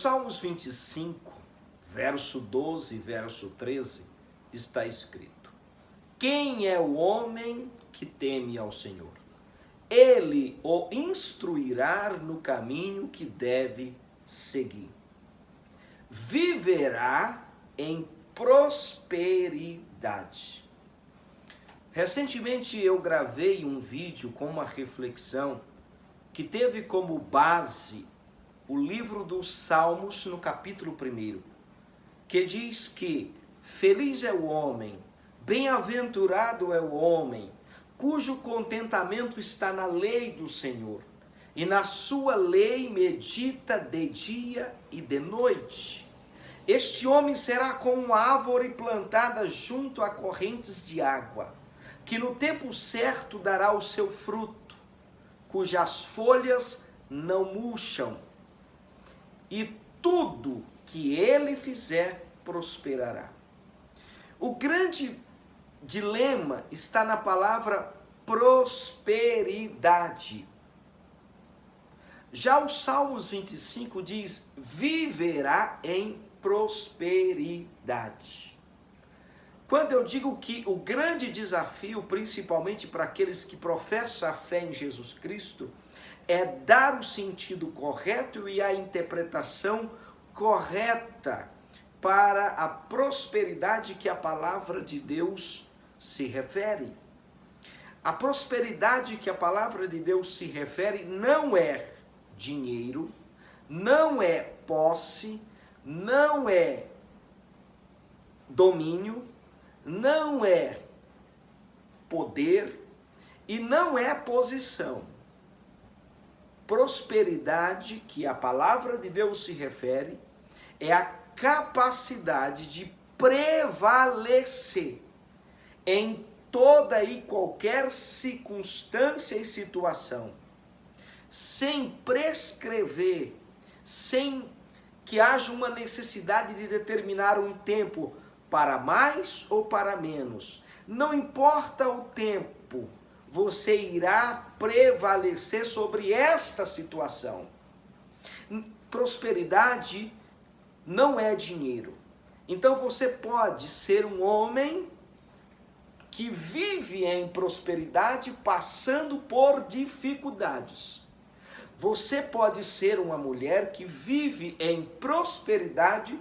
Salmos 25, verso 12 e verso 13, está escrito: quem é o homem que teme ao Senhor? Ele o instruirá no caminho que deve seguir. Viverá em prosperidade. Recentemente eu gravei um vídeo com uma reflexão que teve como base o livro dos Salmos, no capítulo 1, que diz que feliz é o homem, bem-aventurado é o homem, cujo contentamento está na lei do Senhor, e na sua lei medita de dia e de noite. Este homem será como uma árvore plantada junto a correntes de água, que no tempo certo dará o seu fruto, cujas folhas não murcham, e tudo que ele fizer prosperará. O grande dilema está na palavra prosperidade. Já o Salmos 25 diz: viverá em prosperidade. Quando eu digo que o grande desafio, principalmente para aqueles que professam a fé em Jesus Cristo, é dar o sentido correto e a interpretação correta para a prosperidade que a palavra de Deus se refere. A prosperidade que a palavra de Deus se refere não é dinheiro, não é posse, não é domínio, não é poder e não é posição. Prosperidade que a palavra de Deus se refere é a capacidade de prevalecer em toda e qualquer circunstância e situação, sem prescrever, sem que haja uma necessidade de determinar um tempo para mais ou para menos. Não importa o tempo, você irá prevalecer sobre esta situação. Prosperidade não é dinheiro. Então você pode ser um homem que vive em prosperidade passando por dificuldades. Você pode ser uma mulher que vive em prosperidade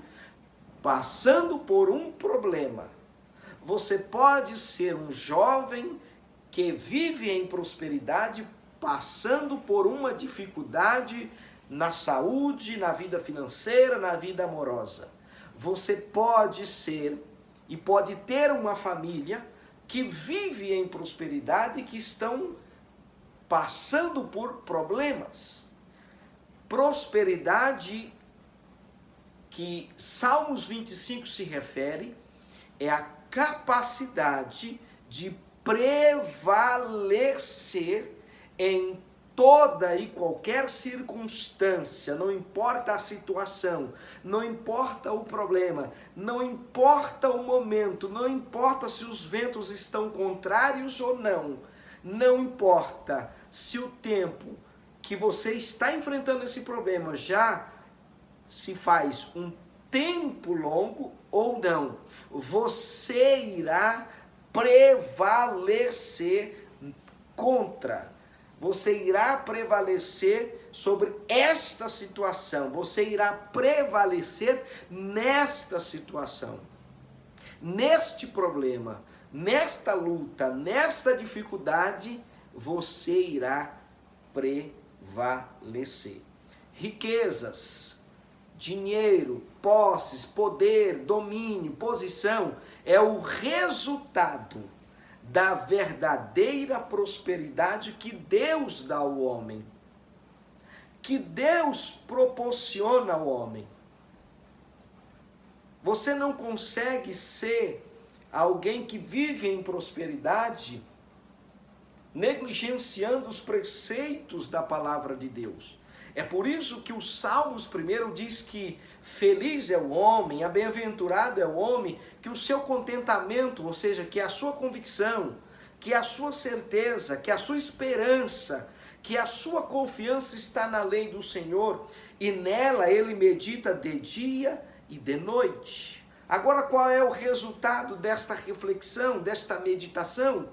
passando por um problema. Você pode ser um jovem que vive em prosperidade passando por uma dificuldade na saúde, na vida financeira, na vida amorosa. Você pode ser e pode ter uma família que vive em prosperidade, que estão passando por problemas. Prosperidade que Salmos 25 se refere é a capacidade de prevalecer em toda e qualquer circunstância, não importa a situação, não importa o problema, não importa o momento, não importa se os ventos estão contrários ou não, não importa se o tempo que você está enfrentando esse problema já se faz um tempo longo ou não, você irá prevalecer contra. Você irá prevalecer sobre esta situação. Você irá prevalecer nesta situação. Neste problema, nesta luta, nesta dificuldade, você irá prevalecer. Riquezas, dinheiro, posses, poder, domínio, posição é o resultado da verdadeira prosperidade que Deus dá ao homem, que Deus proporciona ao homem. Você não consegue ser alguém que vive em prosperidade negligenciando os preceitos da palavra de Deus. É por isso que o Salmos primeiro diz que feliz é o homem, bem-aventurado é o homem, que o seu contentamento, ou seja, que a sua convicção, que a sua certeza, que a sua esperança, que a sua confiança está na lei do Senhor e nela ele medita de dia e de noite. Agora, qual é o resultado desta reflexão, desta meditação?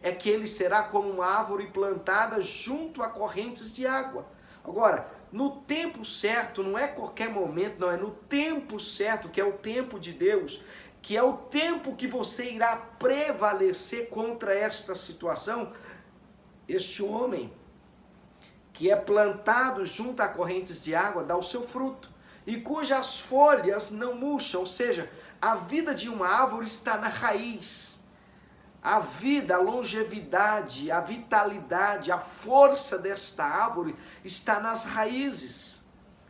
É que ele será como uma árvore plantada junto a correntes de água. Agora, no tempo certo, não é qualquer momento, não, é no tempo certo, que é o tempo de Deus, que é o tempo que você irá prevalecer contra esta situação. Este homem que é plantado junto a correntes de água dá o seu fruto, e cujas folhas não murcham, ou seja, a vida de uma árvore está na raiz. A vida, a longevidade, a vitalidade, a força desta árvore está nas raízes.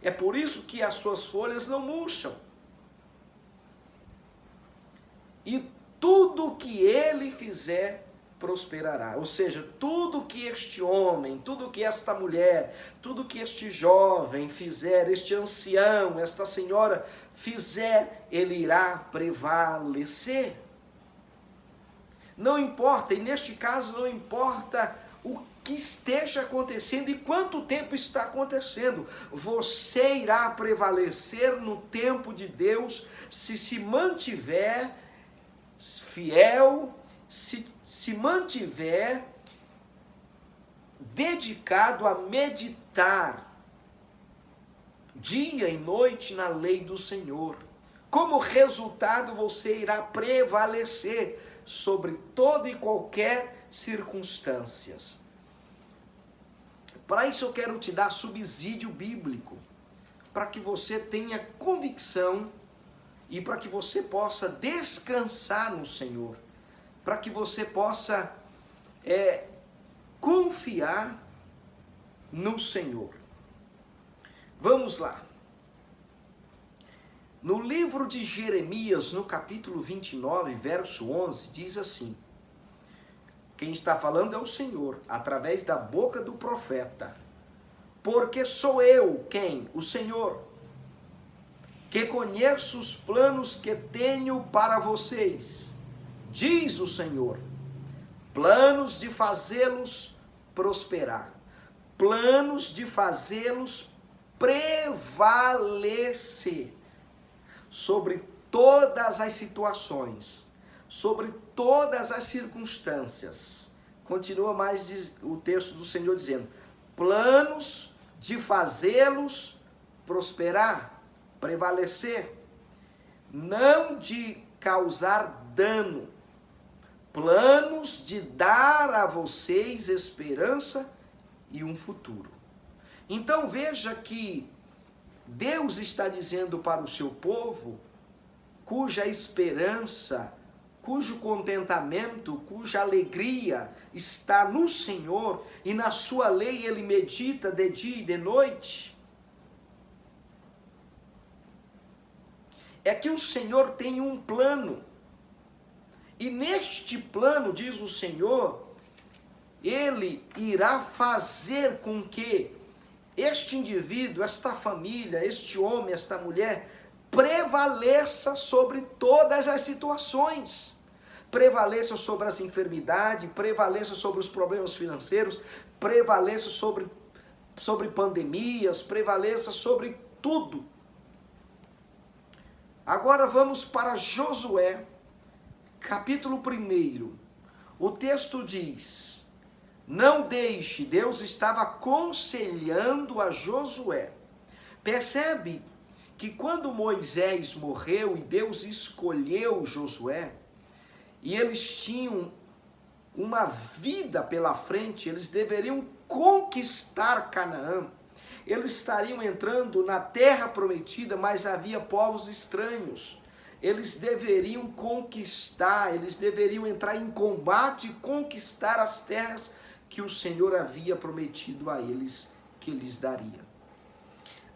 É por isso que as suas folhas não murcham. E tudo que ele fizer prosperará. Ou seja, tudo que este homem, tudo que esta mulher, tudo que este jovem fizer, este ancião, esta senhora fizer, ele irá prevalecer. Não importa, e neste caso não importa o que esteja acontecendo e quanto tempo está acontecendo, você irá prevalecer no tempo de Deus se mantiver fiel, se mantiver dedicado a meditar dia e noite na lei do Senhor. Como resultado, você irá prevalecer sobre toda e qualquer circunstâncias. Para isso eu quero te dar subsídio bíblico, para que você tenha convicção e para que você possa descansar no Senhor, para que você possa confiar no Senhor. Vamos lá. No livro de Jeremias, no capítulo 29, verso 11, diz assim: quem está falando é o Senhor, através da boca do profeta. Porque sou eu, quem? O Senhor, que conheço os planos que tenho para vocês, diz o Senhor, planos de fazê-los prosperar, planos de fazê-los prevalecer sobre todas as situações, sobre todas as circunstâncias. Continua mais o texto do Senhor dizendo, planos de fazê-los prosperar, prevalecer, não de causar dano, planos de dar a vocês esperança e um futuro. Então veja que Deus está dizendo para o seu povo, cuja esperança, cujo contentamento, cuja alegria está no Senhor e na sua lei ele medita de dia e de noite, é que o Senhor tem um plano. E neste plano, diz o Senhor, ele irá fazer com que este indivíduo, esta família, este homem, esta mulher, prevaleça sobre todas as situações. Prevaleça sobre as enfermidades, prevaleça sobre os problemas financeiros, prevaleça sobre pandemias, prevaleça sobre tudo. Agora vamos para Josué, capítulo 1. O texto diz, não deixe, Deus estava aconselhando a Josué. Percebe que quando Moisés morreu e Deus escolheu Josué, e eles tinham uma vida pela frente, eles deveriam conquistar Canaã, eles estariam entrando na terra prometida, mas havia povos estranhos. Eles deveriam conquistar, eles deveriam entrar em combate e conquistar as terras que o Senhor havia prometido a eles que lhes daria.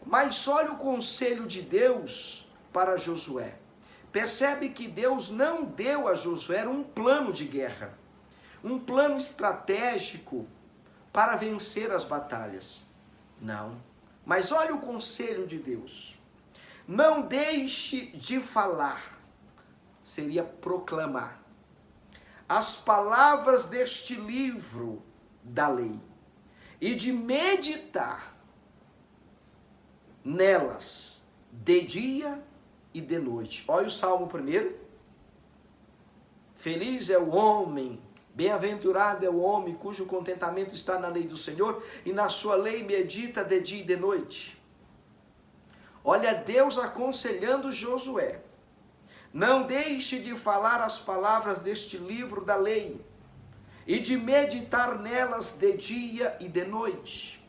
Mas olha o conselho de Deus para Josué. Percebe que Deus não deu a Josué um plano de guerra, um plano estratégico para vencer as batalhas. Não. Mas olha o conselho de Deus. Não deixe de falar, seria proclamar, as palavras deste livro da lei, e de meditar nelas de dia e de noite. Olha o Salmo 1. Feliz é o homem, bem-aventurado é o homem cujo contentamento está na lei do Senhor e na sua lei medita de dia e de noite. Olha Deus aconselhando Josué: não deixe de falar as palavras deste livro da lei e de meditar nelas de dia e de noite,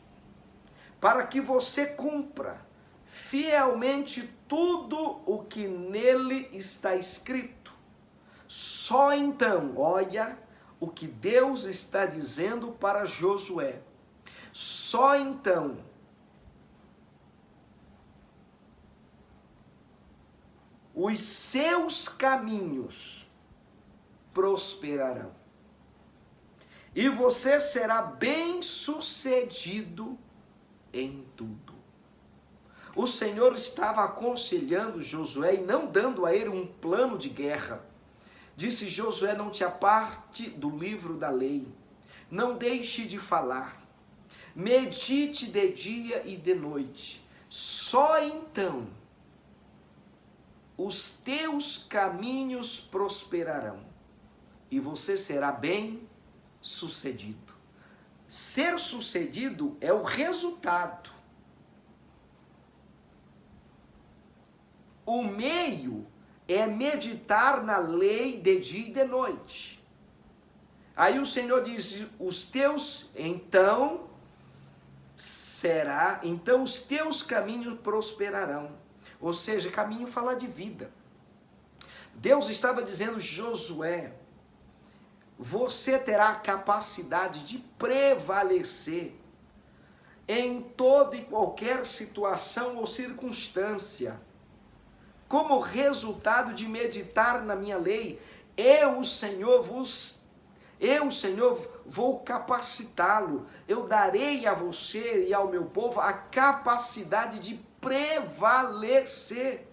para que você cumpra fielmente tudo o que nele está escrito. Só então, olha o que Deus está dizendo para Josué, só então os seus caminhos prosperarão e você será bem-sucedido em tudo. O Senhor estava aconselhando Josué e não dando a ele um plano de guerra. Disse: Josué, não te aparte do livro da lei, não deixe de falar, medite de dia e de noite, só então os teus caminhos prosperarão e você será bem sucedido. Ser sucedido é o resultado. O meio é meditar na lei de dia e de noite. Aí o Senhor diz: os teus, então os teus caminhos prosperarão. Ou seja, caminho fala de vida. Deus estava dizendo: Josué, você terá a capacidade de prevalecer em toda e qualquer situação ou circunstância, como resultado de meditar na minha lei. Eu, Senhor, vou capacitá-lo. Eu darei a você e ao meu povo a capacidade de prevalecer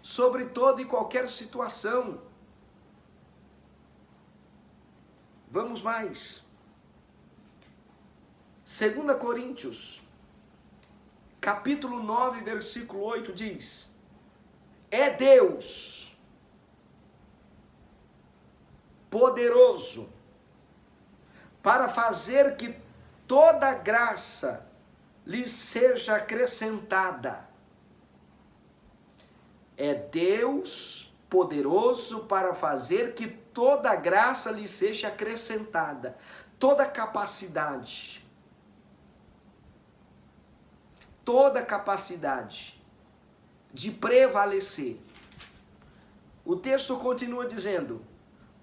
sobre toda e qualquer situação. Vamos mais. 2 Coríntios, capítulo 9, versículo 8 diz: é Deus poderoso para fazer que toda graça lhe seja acrescentada. É Deus poderoso para fazer que toda graça lhe seja acrescentada. Toda capacidade de prevalecer. O texto continua dizendo: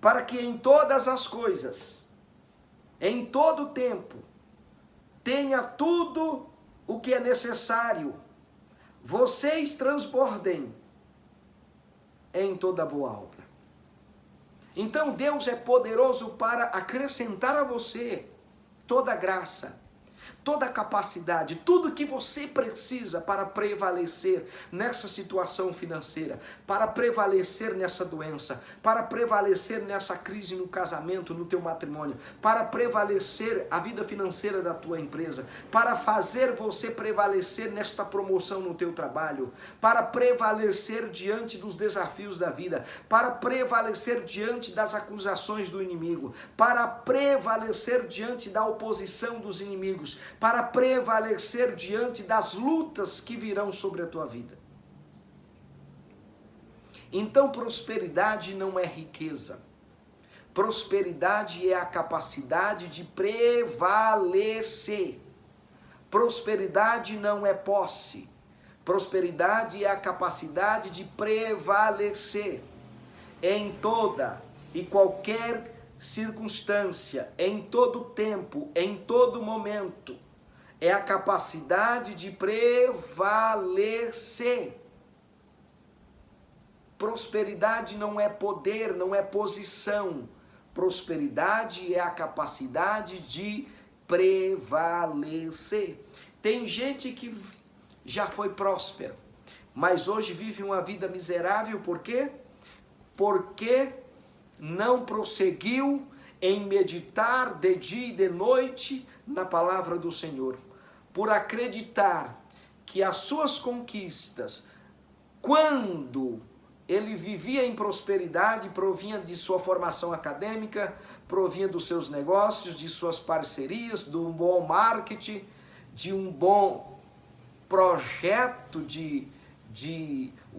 para que em todas as coisas, em todo o tempo, tenha tudo o que é necessário, vocês transbordem em toda boa obra. Então Deus é poderoso para acrescentar a você toda graça, toda capacidade, tudo que você precisa para prevalecer nessa situação financeira, para prevalecer nessa doença, para prevalecer nessa crise no casamento, no teu matrimônio, para prevalecer a vida financeira da tua empresa, para fazer você prevalecer nesta promoção no teu trabalho, para prevalecer diante dos desafios da vida, para prevalecer diante das acusações do inimigo, para prevalecer diante da oposição dos inimigos, para prevalecer diante das lutas que virão sobre a tua vida. Então, prosperidade não é riqueza. Prosperidade é a capacidade de prevalecer. Prosperidade não é posse. Prosperidade é a capacidade de prevalecer em toda e qualquer circunstância, em todo tempo, em todo momento. É a capacidade de prevalecer. Prosperidade não é poder, não é posição. Prosperidade é a capacidade de prevalecer. Tem gente que já foi próspero, mas hoje vive uma vida miserável. Por quê? Porque não prosseguiu em meditar de dia e de noite na palavra do Senhor, por acreditar que as suas conquistas, quando ele vivia em prosperidade, provinha de sua formação acadêmica, provinha dos seus negócios, de suas parcerias, de um bom marketing, de um bom projeto, de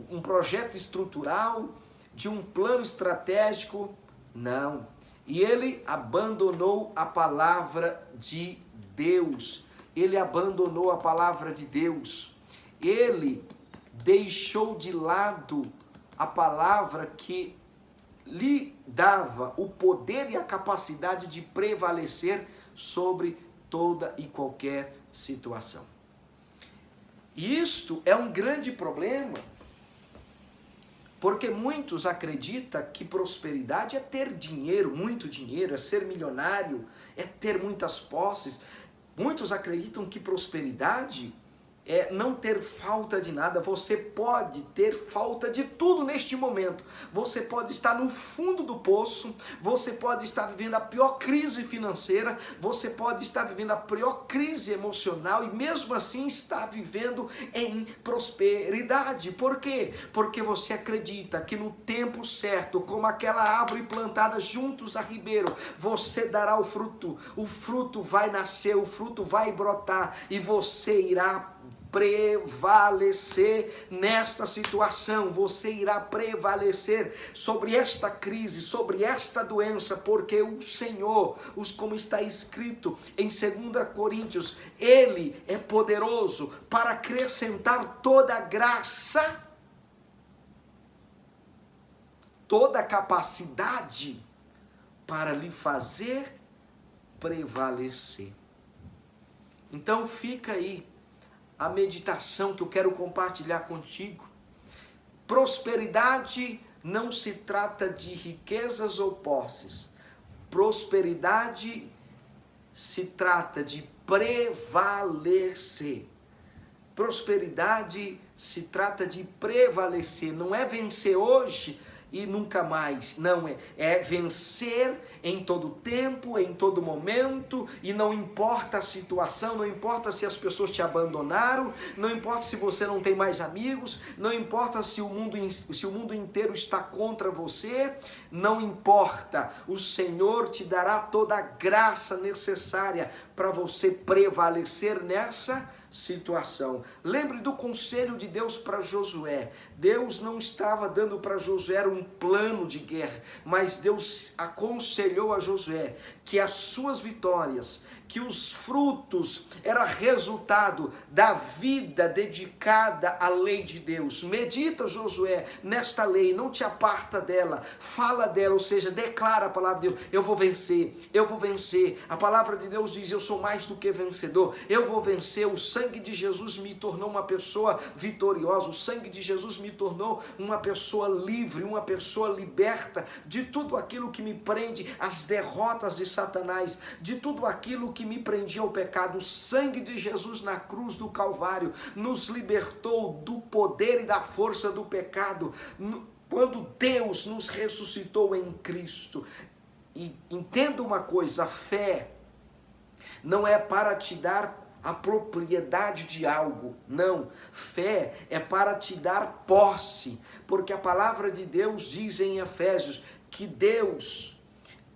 um projeto estrutural, de um plano estratégico. Não. E ele abandonou a palavra de Deus. Ele abandonou a palavra de Deus. Ele deixou de lado a palavra que lhe dava o poder e a capacidade de prevalecer sobre toda e qualquer situação. E isto é um grande problema, porque muitos acreditam que prosperidade é ter dinheiro, muito dinheiro, é ser milionário, é ter muitas posses. Muitos acreditam que prosperidade é não ter falta de nada. Você pode ter falta de tudo neste momento. Você pode estar no fundo do poço, você pode estar vivendo a pior crise financeira, você pode estar vivendo a pior crise emocional e mesmo assim estar vivendo em prosperidade. Por quê? Porque você acredita que no tempo certo, como aquela árvore plantada juntos a ribeiro, você dará o fruto vai nascer, o fruto vai brotar e você irá prevalecer nesta situação, você irá prevalecer sobre esta crise, sobre esta doença, porque o Senhor, como está escrito em 2 Coríntios, Ele é poderoso para acrescentar toda a graça, toda a capacidade para lhe fazer prevalecer. Então fica aí a meditação que eu quero compartilhar contigo. Prosperidade não se trata de riquezas ou posses. Prosperidade se trata de prevalecer. Prosperidade se trata de prevalecer. Não é vencer hoje e nunca mais. Não, é vencer em todo tempo, em todo momento, e não importa a situação, não importa se as pessoas te abandonaram, não importa se você não tem mais amigos, não importa se o mundo inteiro está contra você, não importa, o Senhor te dará toda a graça necessária para você prevalecer nessa situação. Lembre do conselho de Deus para Josué. Deus não estava dando para Josué um plano de guerra, mas Deus aconselhou a Josué que as suas vitórias, que os frutos era resultado da vida dedicada à lei de Deus. Medita, Josué, nesta lei, não te aparta dela, fala dela, ou seja, declara a palavra de Deus. Eu vou vencer, eu vou vencer. A palavra de Deus diz, eu sou mais do que vencedor, eu vou vencer. O sangue de Jesus me tornou uma pessoa vitoriosa, o sangue de Jesus me tornou uma pessoa livre, uma pessoa liberta de tudo aquilo que me prende às derrotas de Satanás, de tudo aquilo que me prendia ao pecado. O sangue de Jesus na cruz do Calvário nos libertou do poder e da força do pecado, quando Deus nos ressuscitou em Cristo. E entenda uma coisa, a fé não é para te dar a propriedade de algo, não. Fé é para te dar posse, porque a palavra de Deus diz em Efésios que Deus,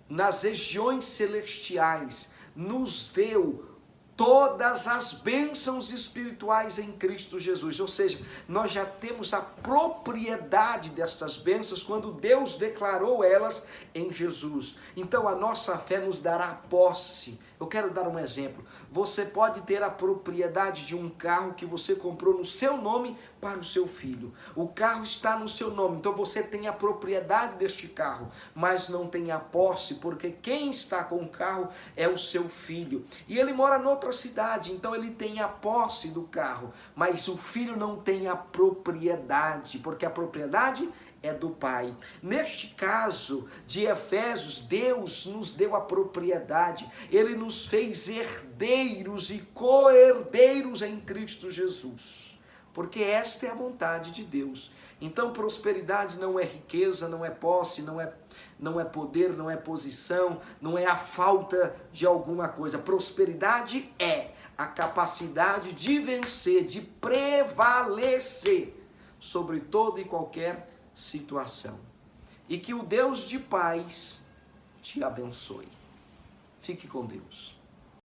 nas regiões celestiais, nos deu todas as bênçãos espirituais em Cristo Jesus. Ou seja, nós já temos a propriedade dessas bênçãos quando Deus declarou elas em Jesus. Então a nossa fé nos dará posse. Eu quero dar um exemplo. Você pode ter a propriedade de um carro que você comprou no seu nome para o seu filho. O carro está no seu nome, então você tem a propriedade deste carro, mas não tem a posse, porque quem está com o carro é o seu filho. E ele mora noutra cidade, então ele tem a posse do carro, mas o filho não tem a propriedade, porque a propriedade é do Pai. Neste caso de Efésios, Deus nos deu a propriedade, Ele nos fez herdeiros e co-herdeiros em Cristo Jesus. porque esta é a vontade de Deus. Então prosperidade não é riqueza, não é posse, não é poder, não é posição, não é a falta de alguma coisa. Prosperidade é a capacidade de vencer, de prevalecer sobre toda e qualquer situação. E que o Deus de paz te abençoe. Fique com Deus.